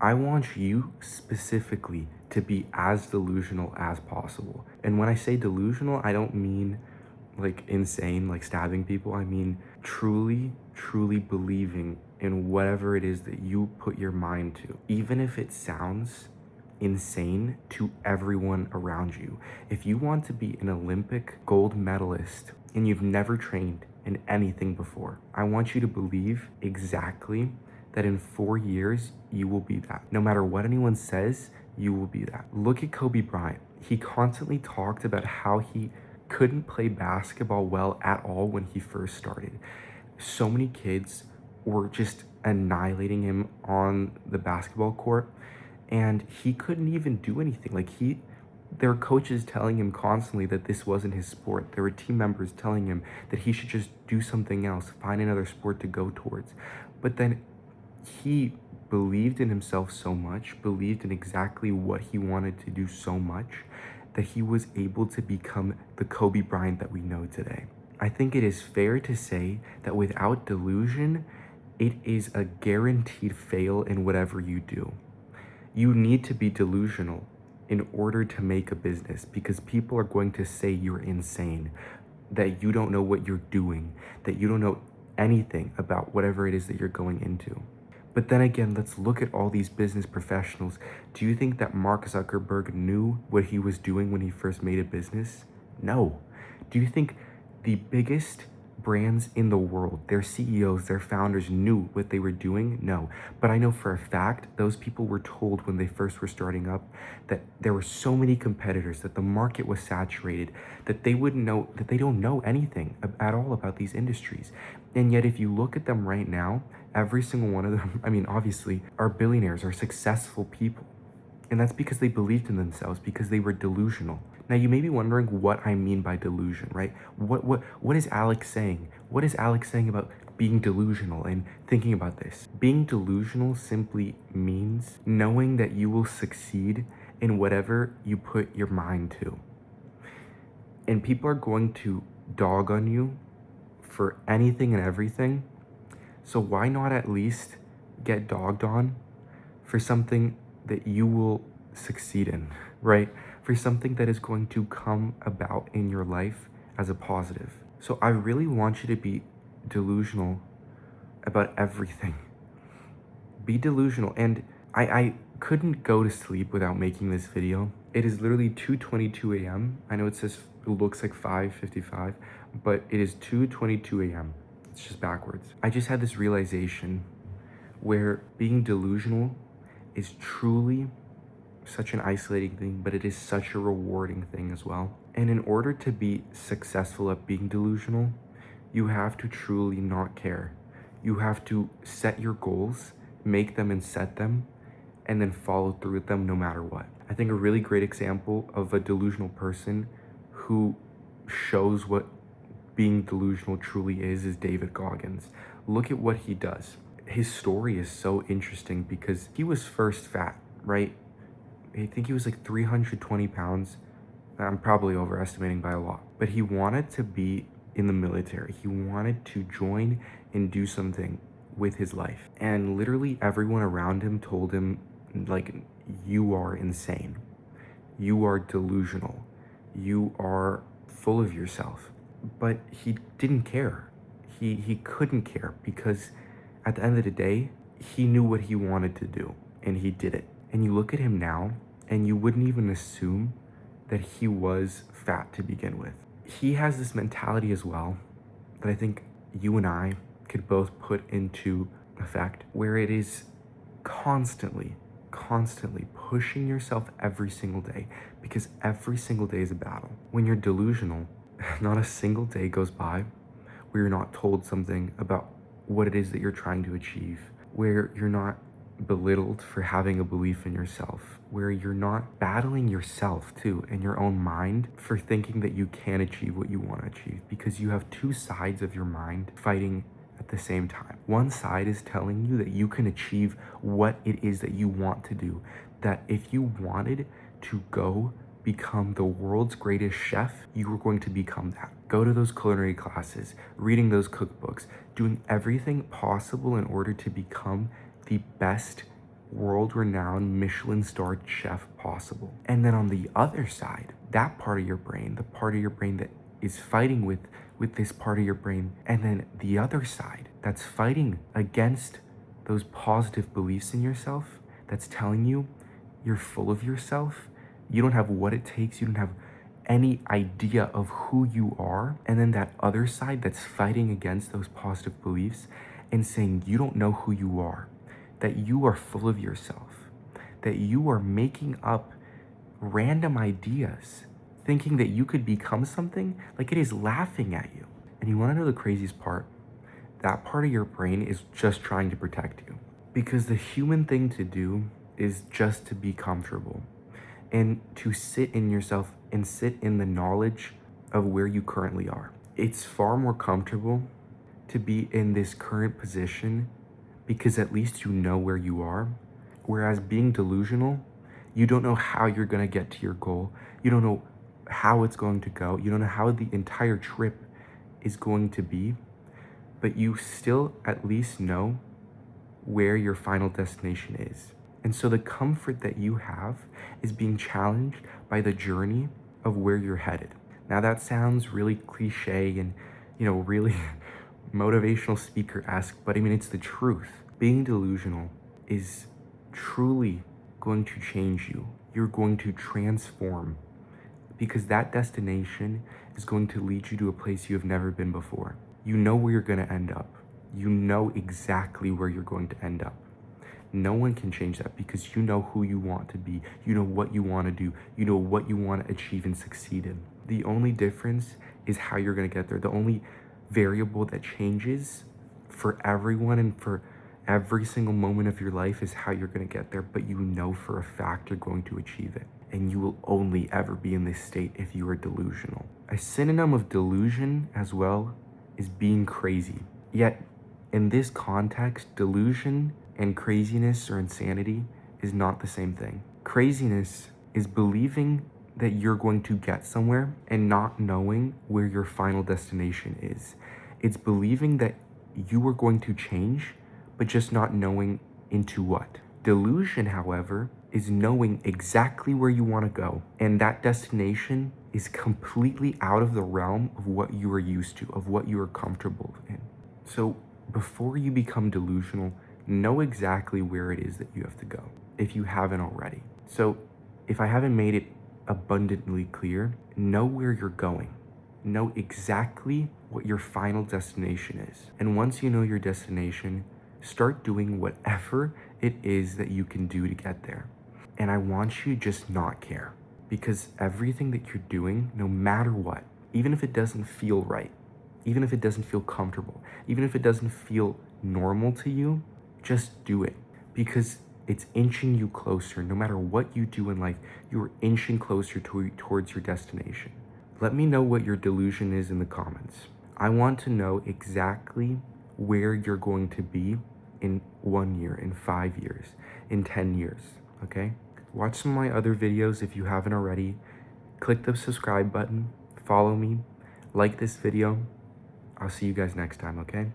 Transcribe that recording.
I want you specifically to be as delusional as possible. And when I say delusional, I don't mean like insane, like stabbing people. I mean truly, truly believing in whatever it is that you put your mind to, even if it sounds insane to everyone around you. If you want to be an Olympic gold medalist and you've never trained in anything before, I want you to believe exactly that in 4 years you will be that. No matter what anyone says, you will be that. Look at Kobe Bryant. He constantly talked about how he couldn't play basketball well at all when he first started. So many kids were just annihilating him on the basketball court, and he couldn't even do anything. There were coaches telling him constantly that this wasn't his sport. There were team members telling him that he should just do something else, find another sport to go towards. But then he believed in himself so much, believed in exactly what he wanted to do so much, that he was able to become the Kobe Bryant that we know today. I think it is fair to say that without delusion, it is a guaranteed fail in whatever you do. You need to be delusional in order to make a business, because people are going to say you're insane, that you don't know what you're doing, that you don't know anything about whatever it is that you're going into. But then again, let's look at all these business professionals. Do you think that Mark Zuckerberg knew what he was doing when he first made a business? No. Do you think the biggest brands in the world, their CEOs, their founders knew what they were doing? No. But I know for a fact those people were told when they first were starting up that there were so many competitors, that the market was saturated, that they wouldn't know, that they don't know anything at all about these industries. And yet if you look at them right now, every single one of them, I mean, obviously, are billionaires, are successful people. And that's because they believed in themselves, because they were delusional. Now, you may be wondering what I mean by delusion, right? What is Alex saying? What is Alex saying about being delusional and thinking about this? Being delusional simply means knowing that you will succeed in whatever you put your mind to. And people are going to dog on you for anything and everything. So why not at least get dogged on for something that you will succeed in, right? For something that is going to come about in your life as a positive. So I really want you to be delusional about everything. Be delusional. And I couldn't go to sleep without making this video. It is literally 2:22 a.m. I know it looks like 5:55, but it is 2:22 a.m. It's just backwards. I just had this realization where being delusional is truly such an isolating thing, but it is such a rewarding thing as well. And in order to be successful at being delusional, you have to truly not care. You have to set your goals, make them and set them, and then follow through with them no matter what. I think a really great example of a delusional person who shows what being delusional truly is David Goggins. Look at what he does. His story is so interesting because he was first fat, right? I think he was like 320 pounds. I'm probably overestimating by a lot. But he wanted to be in the military. He wanted to join and do something with his life. And literally everyone around him told him, like, you are insane. You are delusional. You are full of yourself. But he didn't care. He couldn't care because at the end of the day, he knew what he wanted to do and he did it. And you look at him now and you wouldn't even assume that he was fat to begin with. He has this mentality as well that I think you and I could both put into effect, where it is constantly pushing yourself every single day, because every single day is a battle. When you're delusional, not a single day goes by where you're not told something about what it is that you're trying to achieve, where you're not belittled for having a belief in yourself, where you're not battling yourself too in your own mind for thinking that you can achieve what you want to achieve, because you have two sides of your mind fighting at the same time. One side is telling you that you can achieve what it is that you want to do, that if you wanted to go become the world's greatest chef, you were going to become that. Go to those culinary classes, reading those cookbooks, doing everything possible in order to become the best world-renowned Michelin-starred chef possible. And then on the other side, that part of your brain, the part of your brain that is fighting with this part of your brain, and then the other side that's fighting against those positive beliefs in yourself, that's telling you you're full of yourself, you don't have what it takes, you don't have any idea of who you are. And then that other side that's fighting against those positive beliefs and saying you don't know who you are, that you are full of yourself, that you are making up random ideas, thinking that you could become something, like it is laughing at you. And you want to know the craziest part? That part of your brain is just trying to protect you, because the human thing to do is just to be comfortable and to sit in yourself and sit in the knowledge of where you currently are. It's far more comfortable to be in this current position because at least you know where you are. Whereas being delusional, you don't know how you're gonna get to your goal. You don't know how it's going to go. You don't know how the entire trip is going to be, but you still at least know where your final destination is. And so the comfort that you have is being challenged by the journey of where you're headed. Now that sounds really cliche and, really motivational speaker-esque, but I mean, it's the truth. Being delusional is truly going to change you. You're going to transform, because that destination is going to lead you to a place you have never been before. You know where you're going to end up. You know exactly where you're going to end up. No one can change that, because you know who you want to be. You know what you want to do. You know what you want to achieve and succeed in. The only difference is how you're going to get there. The only variable that changes for everyone and for every single moment of your life is how you're going to get there. But you know for a fact you're going to achieve it. And you will only ever be in this state if you are delusional. A synonym of delusion as well is being crazy. Yet, in this context, delusion and craziness or insanity is not the same thing. Craziness is believing that you're going to get somewhere and not knowing where your final destination is. It's believing that you are going to change, but just not knowing into what. Delusion, however, is knowing exactly where you want to go, and that destination is completely out of the realm of what you are used to, of what you are comfortable in. So before you become delusional, know exactly where it is that you have to go, if you haven't already. So if I haven't made it abundantly clear, know where you're going. Know exactly what your final destination is. And once you know your destination, start doing whatever it is that you can do to get there. And I want you to just not care, because everything that you're doing, no matter what, even if it doesn't feel right, even if it doesn't feel comfortable, even if it doesn't feel normal to you, just do it, because it's inching you closer. No matter what you do in life, you're inching closer towards your destination. Let me know what your delusion is in the comments. I want to know exactly where you're going to be in 1 year, in 5 years, in 10 years, okay? Watch some of my other videos if you haven't already. Click the subscribe button, follow me, like this video. I'll see you guys next time, okay?